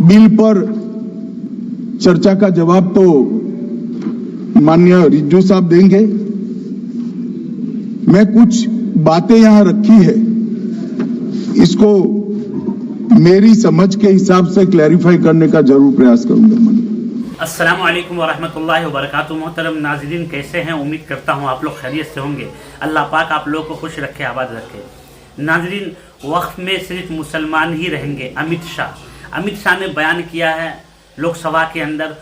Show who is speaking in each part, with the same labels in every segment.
Speaker 1: Bill पर चर्चा का जवाब तो माननीय रिज्जू साहब देंगे। मैं कुछ बातें यहां रखी है, इसको मेरी समझ के हिसाब से क्लैरिफाई करने का जरूर प्रयास करूंगा।
Speaker 2: अस्सलाम वालेकुम वरहमतुल्लाहि वबरकातुहू। मोहतरम नाज़रीन, कैसे हैं? उम्मीद करता हूं आप लोग खैरियत से होंगे। अल्लाह पाक आप लोगों को खुश रखे, आबाद रखे। नाज़रीन, वक्फ में सिर्फ मुसलमान ही रहेंगे। अमित शाह ने बयान किया है लोकसभा के अंदर,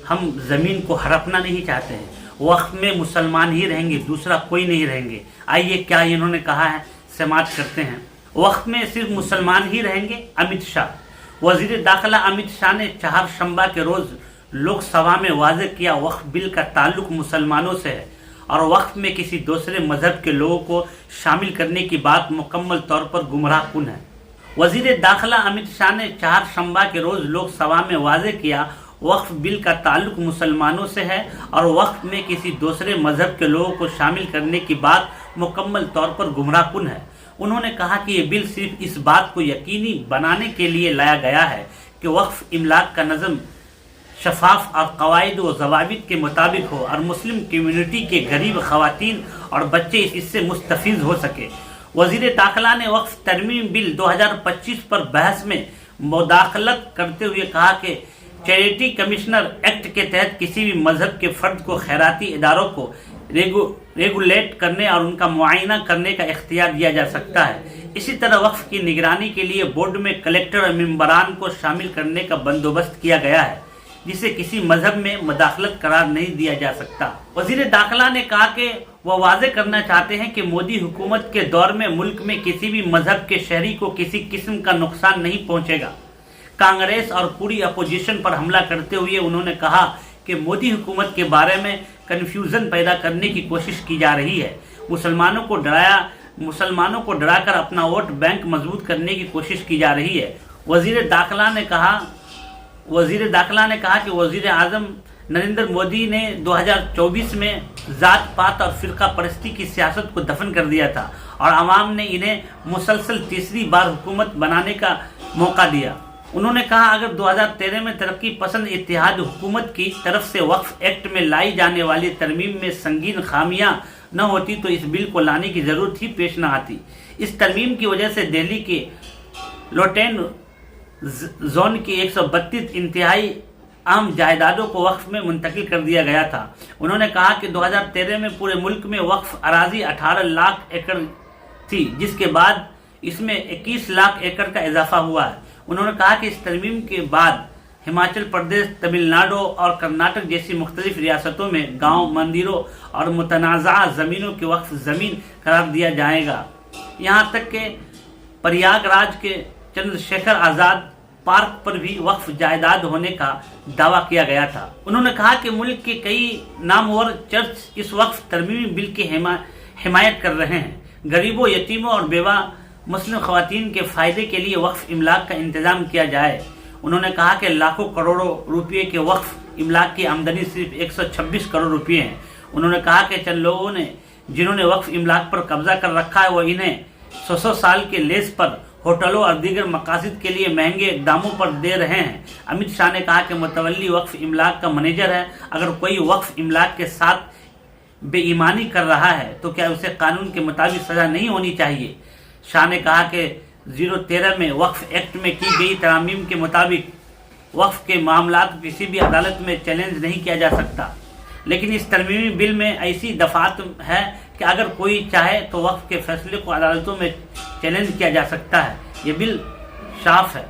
Speaker 2: हम ज़मीन को हड़पना नहीं चाहते हैं, वक्फ में मुसलमान ही रहेंगे, दूसरा कोई नहीं रहेंगे। आइए क्या इन्होंने कहा है समाप्त करते हैं। वक्फ में सिर्फ मुसलमान ही रहेंगे। अमित शाह, वज़ीर दाखिला अमित शाह ने चारशंबा के रोज़ लोकसभा में वाज़ेह किया, वक्फ बिल का ताल्लुक मुसलमानों से है और वक्फ में किसी दूसरे मजहब के लोगों को शामिल करने की बात मुकम्मल तौर पर गुमराहकुन है। वज़ीर दाखिला अमित शाह ने चारशंबा के रोज़ लोकसभा में वाज़ेह किया, वक्फ बिल का ताल्लुक मुसलमानों से है और वक्फ में किसी दूसरे मजहब के लोगों को शामिल करने की बात मुकम्मल तौर पर गुमराहकुन है। उन्होंने कहा कि ये बिल सिर्फ इस बात को यकीनी बनाने के लिए लाया गया है कि वक्फ इमलाक का नज़म शफाफ और कवायद व ज़वाबित के मुताबिक हो और मुस्लिम कम्युनिटी के गरीब ख़वातीन और बच्चे इससे मुस्तफ़ीज़ हो सके। वज़ीर दाखिला ने वक्फ तरमीम बिल 2025 पर बहस में मुदाखलत करते हुए कहा कि चैरिटी कमिश्नर एक्ट के तहत किसी भी मजहब के फ़र्द को खैराती इदारों को रेगुलेट करने और उनका मुआयना करने का इख्तियार दिया जा सकता है। इसी तरह वक्फ की निगरानी के लिए बोर्ड में कलेक्टर और मेंबरान को शामिल करने का बंदोबस्त किया गया है, जिसे किसी मजहब में मुदाखलत करार नहीं दिया जा सकता। वज़ीर दाखिला ने कहा कि वह वाज़ेह करना चाहते हैं कि मोदी हुकूमत के दौर में मुल्क में किसी भी मजहब के शहरी को किसी किस्म का नुकसान नहीं पहुंचेगा। कांग्रेस और पूरी अपोजिशन पर हमला करते हुए उन्होंने कहा कि मोदी हुकूमत के बारे में कन्फ्यूज़न पैदा करने की कोशिश की जा रही है, मुसलमानों को डराकर अपना वोट बैंक मजबूत करने की कोशिश की जा रही है। वज़ीर दाखिला ने कहा कि वज़ीर आज़म नरेंद्र मोदी ने 2024 में ज़ात पात और फ़िरका परस्ती की सियासत को दफन कर दिया था और आवाम ने इन्हें मुसलसल तीसरी बार हुकूमत बनाने का मौका दिया। उन्होंने कहा, अगर 2013 में तरक्की पसंद इत्तेहाद हुकूमत की तरफ से वक्फ एक्ट में लाई जाने वाली तरमीम में संगीन खामियां न होती तो इस बिल को लाने की ज़रूरत ही पेश न आती। इस तरमीम की वजह से दिल्ली के लोटेन जोन की 132 इंतहाई अहम जायदादों को वक्फ में मुंतकिल कर दिया गया था। उन्होंने कहा कि 2013 में पूरे मुल्क में वक्फ अराजी 18 लाख एकड़ थी, जिसके बाद इसमें 21 लाख एकड़ का इजाफा हुआ है। उन्होंने कहा कि इस तरमीम के बाद हिमाचल प्रदेश, तमिलनाडु और कर्नाटक जैसी मुख्तलिफ रियासतों में गांव, मंदिरों और मुतनाज़ा ज़मीनों के वक्फ ज़मीन करार दिया जाएगा। यहाँ तक कि प्रयागराज के चंद्रशेखर आज़ाद पार्क पर भी वक्फ जायदाद होने का दावा किया गया था। उन्होंने कहा कि मुल्क के कई नामवर चर्च इस वक्फ तरमीमी बिल की हिमायत कर रहे हैं। गरीबों, यतीमों और बेवा मुस्लिम ख़वातीन के फ़ायदे के लिए वक्फ इमलाक का इंतज़ाम किया जाए। उन्होंने कहा कि लाखों करोड़ों रुपये के वक्फ इमलाक की आमदनी सिर्फ 126 करोड़ रुपये हैं। उन्होंने कहा कि चंद लोगों ने जिन्होंने वक्फ इमलाक पर कब्जा कर रखा है वो इन्हें 100 साल के लेस पर होटलों और दीगर मकासद के लिए महंगे दामों पर दे रहे हैं। अमित शाह ने कहा कि मुतवल्ली वक्फ इमलाक का मैनेजर है, अगर कोई वक्फ इमलाक के साथ बेईमानी कर रहा है तो क्या उसे कानून के मुताबिक सज़ा नहीं होनी चाहिए। शाह ने कहा कि 2013 में वक्फ एक्ट में की गई तरामीम के मुताबिक वक्फ के मामलात को किसी भी अदालत में चैलेंज नहीं किया जा सकता, लेकिन इस तरमीमी बिल में ऐसी दफात है कि अगर कोई चाहे तो वक्फ के फैसले को अदालतों में चैलेंज किया जा सकता है। ये बिल साफ है।